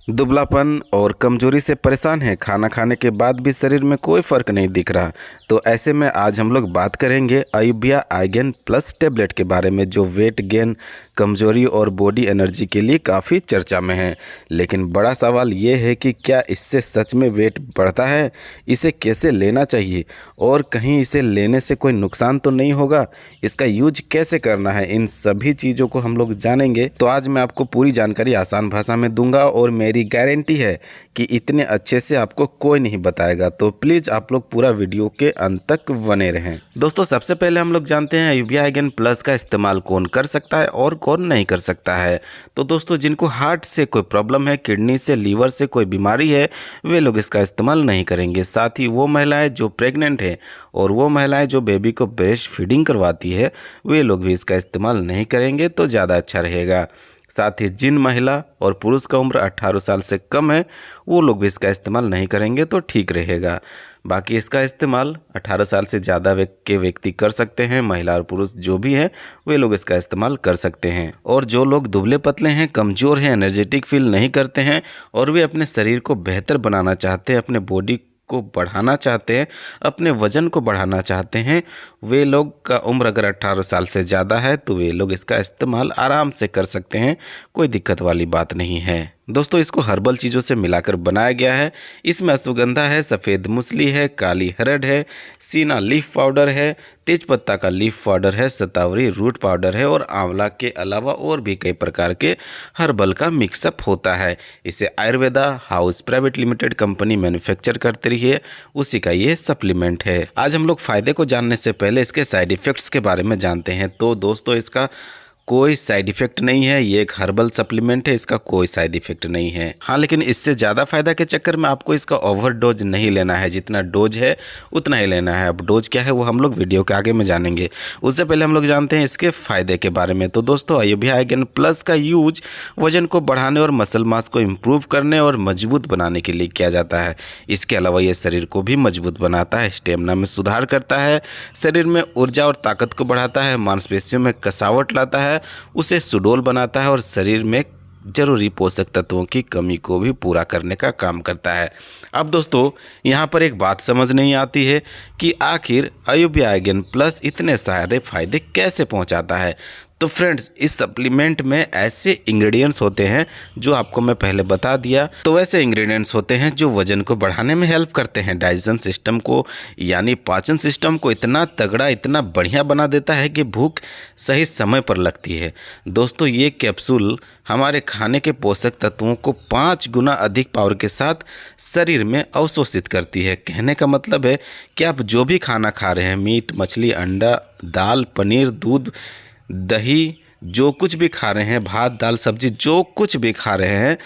दुबलापन और कमजोरी से परेशान हैं, खाना खाने के बाद भी शरीर में कोई फ़र्क नहीं दिख रहा। तो ऐसे में आज हम लोग बात करेंगे आयुबिया आइगेन प्लस टेबलेट के बारे में, जो वेट गेन, कमजोरी और बॉडी एनर्जी के लिए काफ़ी चर्चा में है। लेकिन बड़ा सवाल ये है कि क्या इससे सच में वेट बढ़ता है, इसे कैसे लेना चाहिए और कहीं इसे लेने से कोई नुकसान तो नहीं होगा, इसका यूज कैसे करना है, इन सभी चीज़ों को हम लोग जानेंगे। तो आज मैं आपको पूरी जानकारी आसान भाषा में दूंगा और मेरी गारंटी है कि इतने अच्छे से आपको कोई नहीं बताएगा। तो प्लीज़ आप लोग पूरा वीडियो के अंत तक बने रहें। दोस्तों, सबसे पहले हम लोग जानते हैं आयुबिया आइगेन प्लस का इस्तेमाल कौन कर सकता है और कौन नहीं कर सकता है। तो दोस्तों, जिनको हार्ट से कोई प्रॉब्लम है, किडनी से, लीवर से कोई बीमारी है, वे लोग इसका इस्तेमाल नहीं करेंगे। साथ ही वो महिलाएं जो प्रेग्नेंट है और वो महिलाएं जो बेबी को ब्रेस्ट फीडिंग करवाती है, वे लोग भी इसका इस्तेमाल नहीं करेंगे तो ज़्यादा अच्छा रहेगा। साथ ही जिन महिला और पुरुष का उम्र 18 साल से कम है, वो लोग भी इसका इस्तेमाल नहीं करेंगे तो ठीक रहेगा। बाकी इसका इस्तेमाल 18 साल से ज़्यादा के व्यक्ति कर सकते हैं। महिला और पुरुष जो भी हैं, वे लोग इसका इस्तेमाल कर सकते हैं। और जो लोग दुबले पतले हैं, कमज़ोर हैं, एनर्जेटिक फील नहीं करते हैं और वे अपने शरीर को बेहतर बनाना चाहते हैं, अपने बॉडी को बढ़ाना चाहते हैं, अपने वजन को बढ़ाना चाहते हैं, वे लोग का उम्र अगर 18 साल से ज़्यादा है तो वे लोग इसका इस्तेमाल आराम से कर सकते हैं, कोई दिक्कत वाली बात नहीं है। दोस्तों, इसको हर्बल चीज़ों से मिलाकर बनाया गया है। इसमें अश्वगंधा है, सफ़ेद मूसली है, काली हरड़ है, सीना लीफ पाउडर है, तेजपत्ता का लीफ पाउडर है, शतावरी रूट पाउडर है और आंवला के अलावा और भी कई प्रकार के हर्बल का मिक्सअप होता है। इसे Ayurveda house private limited company manufacture करती रही है, उसी का ये सप्लीमेंट है। आज हम लोग फ़ायदे को जानने से पहले इसके साइड इफ़ेक्ट्स के बारे में जानते हैं। तो दोस्तों, इसका कोई साइड इफ़ेक्ट नहीं है, ये एक हर्बल सप्लीमेंट है, इसका कोई साइड इफ़ेक्ट नहीं है। हाँ, लेकिन इससे ज़्यादा फ़ायदा के चक्कर में आपको इसका ओवर डोज नहीं लेना है, जितना डोज है उतना ही लेना है। अब डोज क्या है वो हम लोग वीडियो के आगे में जानेंगे। उससे पहले हम लोग जानते हैं इसके फ़ायदे के बारे में। तो दोस्तों, आयुबिया आइगेन प्लस का यूज वजन को बढ़ाने और मसल मास को इम्प्रूव करने और मजबूत बनाने के लिए किया जाता है। इसके अलावा ये शरीर को भी मजबूत बनाता है, स्टेमिना में सुधार करता है, शरीर में ऊर्जा और ताकत को बढ़ाता है, मांसपेशियों में कसावट लाता है, उसे सुडौल बनाता है और शरीर में जरूरी पोषक तत्वों की कमी को भी पूरा करने का काम करता है। अब दोस्तों, यहाँ पर एक बात समझ नहीं आती है कि आखिर आयुबिया आइगेन प्लस इतने सारे फायदे कैसे पहुँचाता है। तो फ्रेंड्स, इस सप्लीमेंट में ऐसे इंग्रेडिएंट्स होते हैं जो आपको मैं पहले बता दिया। तो ऐसे इंग्रेडिएंट्स होते हैं जो वजन को बढ़ाने में हेल्प करते हैं, डाइजेशन सिस्टम को यानी पाचन सिस्टम को इतना तगड़ा, इतना बढ़िया बना देता है कि भूख सही समय पर लगती है। दोस्तों, ये कैप्सूल हमारे खाने के पोषक तत्वों को 5 गुना अधिक पावर के साथ शरीर में अवशोषित करती है। कहने का मतलब है कि आप जो भी खाना खा रहे हैं, मीट, मछली, अंडा, दाल, पनीर, दूध, दही, जो कुछ भी खा रहे हैं, भात, दाल, सब्जी, जो कुछ भी खा रहे हैं,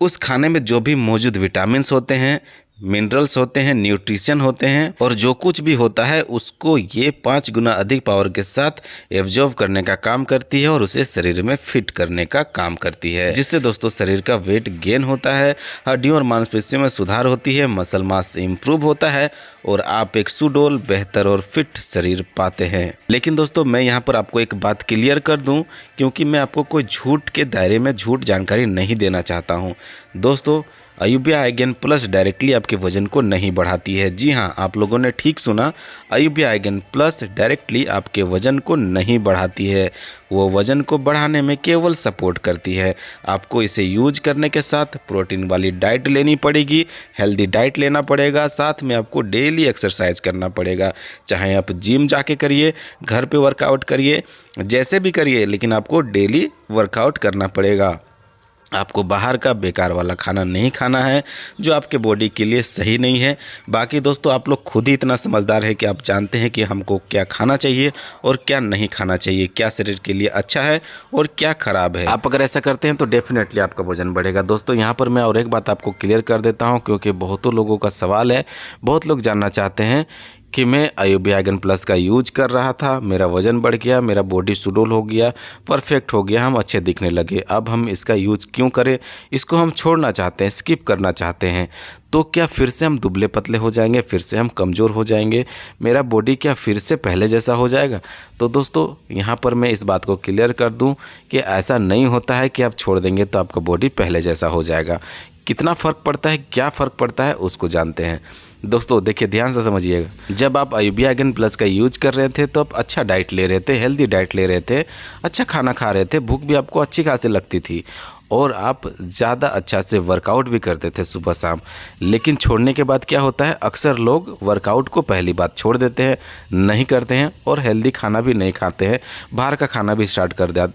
उस खाने में जो भी मौजूद विटामिन्स होते हैं, मिनरल्स होते हैं, न्यूट्रिशन होते हैं और जो कुछ भी होता है, उसको ये 5 गुना अधिक पावर के साथ एब्जॉर्ब करने का काम करती है और उसे शरीर में फिट करने का काम करती है, जिससे दोस्तों शरीर का वेट गेन होता है, हड्डियों और मांसपेशियों में सुधार होती है, मसल मास इम्प्रूव होता है और आप एक सुडौल, बेहतर और फिट शरीर पाते हैं। लेकिन दोस्तों, मैं यहाँ पर आपको एक बात क्लियर कर दूँ, क्योंकि मैं आपको कोई झूठ के दायरे में झूठ जानकारी नहीं देना चाहता हूँ। दोस्तों, आयुबिया आइगेन प्लस डायरेक्टली आपके वजन को नहीं बढ़ाती है। जी हाँ, आप लोगों ने ठीक सुना, आयुबिया आइगेन प्लस डायरेक्टली आपके वजन को नहीं बढ़ाती है, वो वजन को बढ़ाने में केवल सपोर्ट करती है। आपको इसे यूज करने के साथ प्रोटीन वाली डाइट लेनी पड़ेगी, हेल्दी डाइट लेना पड़ेगा, साथ में आपको डेली एक्सरसाइज करना पड़ेगा। चाहे आप जिम जाके करिए, घर पे वर्कआउट करिए, जैसे भी करिए, लेकिन आपको डेली वर्कआउट करना पड़ेगा। आपको बाहर का बेकार वाला खाना नहीं खाना है जो आपके बॉडी के लिए सही नहीं है। बाकी दोस्तों, आप लोग खुद ही इतना समझदार है कि आप जानते हैं कि हमको क्या खाना चाहिए और क्या नहीं खाना चाहिए, क्या शरीर के लिए अच्छा है और क्या ख़राब है। आप अगर ऐसा करते हैं तो डेफिनेटली आपका वजन बढ़ेगा। दोस्तों, यहाँ पर मैं और एक बात आपको क्लियर कर देता हूँ, क्योंकि बहुतों लोगों का सवाल है, बहुत लोग जानना चाहते हैं कि मैं अयूबिया आइगन प्लस का यूज कर रहा था, मेरा वज़न बढ़ गया, मेरा बॉडी सुडौल हो गया, परफेक्ट हो गया, हम अच्छे दिखने लगे। अब हम इसका यूज क्यों करें? इसको हम छोड़ना चाहते हैं, स्किप करना चाहते हैं। तो क्या फिर से हम दुबले पतले हो जाएंगे, फिर से हम कमज़ोर हो जाएंगे, मेरा बॉडी क्या फिर से पहले जैसा हो जाएगा? तो दोस्तों यहाँ पर मैं इस बात को क्लियर कर दूँ कि ऐसा नहीं होता है कि आप छोड़ देंगे तो आपका बॉडी पहले जैसा हो जाएगा। कितना फ़र्क पड़ता है, क्या फ़र्क पड़ता है, उसको जानते हैं। दोस्तों देखिए, ध्यान से समझिएगा। जब आप अयूबिया आइगन प्लस का यूज कर रहे थे तो आप अच्छा डाइट ले रहे थे, हेल्दी डाइट ले रहे थे, अच्छा खाना खा रहे थे, भूख भी आपको अच्छी खासी लगती थी और आप ज़्यादा अच्छा से वर्कआउट भी करते थे सुबह शाम। लेकिन छोड़ने के बाद क्या होता है, अक्सर लोग वर्कआउट को पहली बात छोड़ देते हैं, नहीं करते हैं और हेल्दी खाना भी नहीं खाते हैं, बाहर का खाना भी स्टार्ट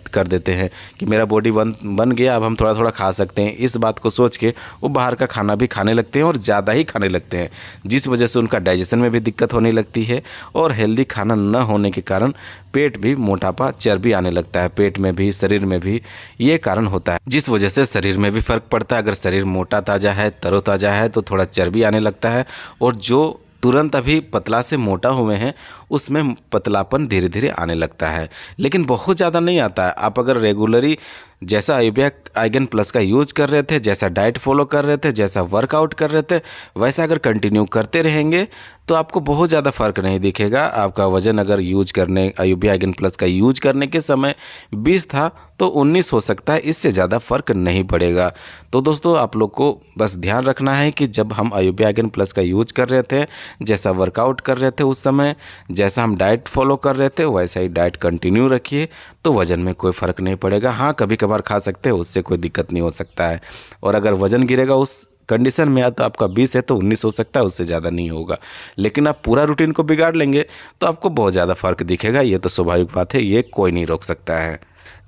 कर देते हैं कि मेरा बॉडी बन गया, अब हम थोड़ा थोड़ा खा सकते हैं। इस बात को सोच के वो बाहर का खाना भी खाने लगते हैं और ज़्यादा ही खाने लगते हैं, जिस वजह से उनका डाइजेशन में भी दिक्कत होने लगती है और हेल्दी खाना न होने के कारण पेट भी, मोटापा, चर्बी आने लगता है पेट में भी, शरीर में भी। ये कारण होता है जिस वजह से शरीर में भी फ़र्क पड़ता है। अगर शरीर मोटा ताज़ा है, तरोताज़ा है तो थोड़ा चर्बी आने लगता है और जो तुरंत अभी पतला से मोटा हुए हैं उसमें पतलापन धीरे धीरे आने लगता है, लेकिन बहुत ज़्यादा नहीं आता है। आप अगर रेगुलरी जैसा अयूबिया आइगन प्लस का यूज कर रहे थे, जैसा डाइट फॉलो कर रहे थे, जैसा वर्कआउट कर रहे थे, वैसा अगर कंटिन्यू करते रहेंगे तो आपको बहुत ज़्यादा फ़र्क नहीं दिखेगा। आपका वज़न अगर अयूबिया आइगन प्लस का यूज करने के समय 20 था तो 19 हो सकता है, इससे ज़्यादा फ़र्क नहीं पड़ेगा। तो दोस्तों आप लोग को बस ध्यान रखना है कि जब हम अयूबिया आइगन प्लस का यूज कर रहे थे, जैसा वर्कआउट कर रहे थे उस समय, जैसा हम डाइट फॉलो कर रहे थे, वैसा ही डाइट कंटिन्यू रखिए तो वज़न में कोई फ़र्क नहीं पड़ेगा। हाँ, कभी कभार खा सकते हैं, उससे कोई दिक्कत नहीं हो सकता है। और अगर वज़न गिरेगा उस कंडीशन में, या तो आपका 20 है तो 19 हो सकता है, उससे ज़्यादा नहीं होगा। लेकिन आप पूरा रूटीन को बिगाड़ लेंगे तो आपको बहुत ज़्यादा फ़र्क दिखेगा, ये तो स्वाभाविक बात है, ये कोई नहीं रोक सकता है।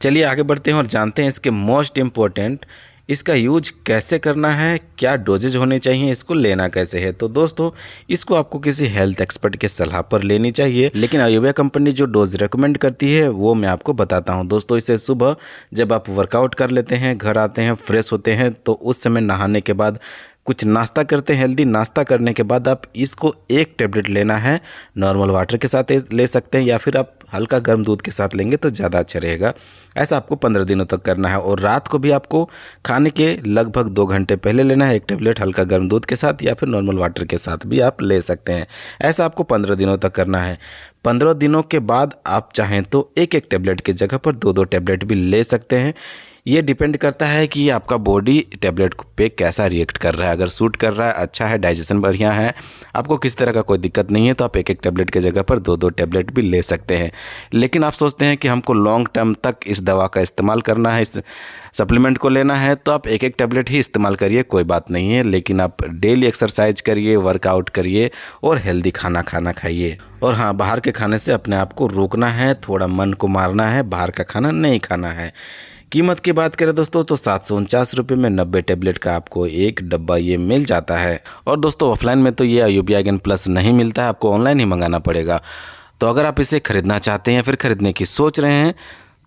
चलिए आगे बढ़ते हैं और जानते हैं इसके मोस्ट इम्पोर्टेंट, इसका यूज कैसे करना है, क्या डोजेज होने चाहिए, इसको लेना कैसे है। तो दोस्तों इसको आपको किसी हेल्थ एक्सपर्ट के सलाह पर लेनी चाहिए, लेकिन अयूबिया कंपनी जो डोज रेकमेंड करती है वो मैं आपको बताता हूं। दोस्तों इसे सुबह जब आप वर्कआउट कर लेते हैं, घर आते हैं, फ्रेश होते हैं, तो उस समय नहाने के बाद कुछ नाश्ता करते हैं, हेल्दी नाश्ता करने के बाद आप इसको 1 टेबलेट लेना है। नॉर्मल वाटर के साथ ले सकते हैं या फिर आप हल्का गर्म दूध के साथ लेंगे तो ज़्यादा अच्छा रहेगा। ऐसा आपको 15 दिनों तक करना है और रात को भी आपको खाने के लगभग 2 घंटे पहले लेना है 1 टेबलेट हल्का गर्म दूध के साथ या फिर नॉर्मल वाटर के साथ भी आप ले सकते हैं। ऐसा आपको 15 दिनों तक करना है। 15 दिनों के बाद आप चाहें तो 1-1 टेबलेट की जगह पर 2-2 टेबलेट भी ले सकते हैं। ये डिपेंड करता है कि आपका बॉडी टैबलेट पे कैसा रिएक्ट कर रहा है। अगर सूट कर रहा है, अच्छा है, डाइजेशन बढ़िया है, आपको किस तरह का कोई दिक्कत नहीं है, तो आप 1-1 टैबलेट की जगह पर 2-2 टैबलेट भी ले सकते हैं। लेकिन आप सोचते हैं कि हमको लॉन्ग टर्म तक इस दवा का इस्तेमाल करना है, इस सप्लीमेंट को लेना है, तो आप 1-1 टैबलेट ही इस्तेमाल करिए, कोई बात नहीं है। लेकिन आप डेली एक्सरसाइज करिए, वर्कआउट करिए और हेल्दी खाना खाइए। और हाँ, बाहर के खाने से अपने आप को रोकना है, थोड़ा मन को मारना है, बाहर का खाना नहीं खाना है। कीमत की बात करें दोस्तों तो 749 रुपये में 90 टैबलेट का आपको एक डब्बा ये मिल जाता है। और दोस्तों ऑफलाइन में तो ये अयूबिया आइगन प्लस नहीं मिलता है, आपको ऑनलाइन ही मंगाना पड़ेगा। तो अगर आप इसे खरीदना चाहते हैं या फिर खरीदने की सोच रहे हैं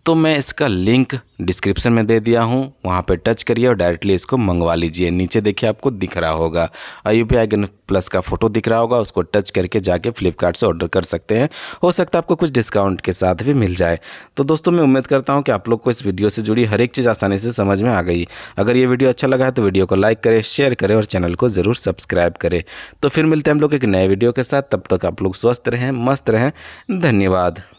तो मैं इसका लिंक डिस्क्रिप्शन में दे दिया हूं, वहां पे टच करिए और डायरेक्टली इसको मंगवा लीजिए। नीचे देखिए आपको दिख रहा होगा अयूबिया आइगन प्लस का फोटो दिख रहा होगा, उसको टच करके जाके फ्लिपकार्ट से ऑर्डर कर सकते हैं। हो सकता है आपको कुछ डिस्काउंट के साथ भी मिल जाए। तो दोस्तों मैं उम्मीद करता हूँ कि आप लोग को इस वीडियो से जुड़ी हर एक चीज़ आसानी से समझ में आ गई। अगर ये वीडियो अच्छा लगा है तो वीडियो को लाइक करें, शेयर करें और चैनल को ज़रूर सब्सक्राइब करें। तो फिर मिलते हैं हम लोग एक नए वीडियो के साथ, तब तक आप लोग स्वस्थ रहें, मस्त रहें। धन्यवाद।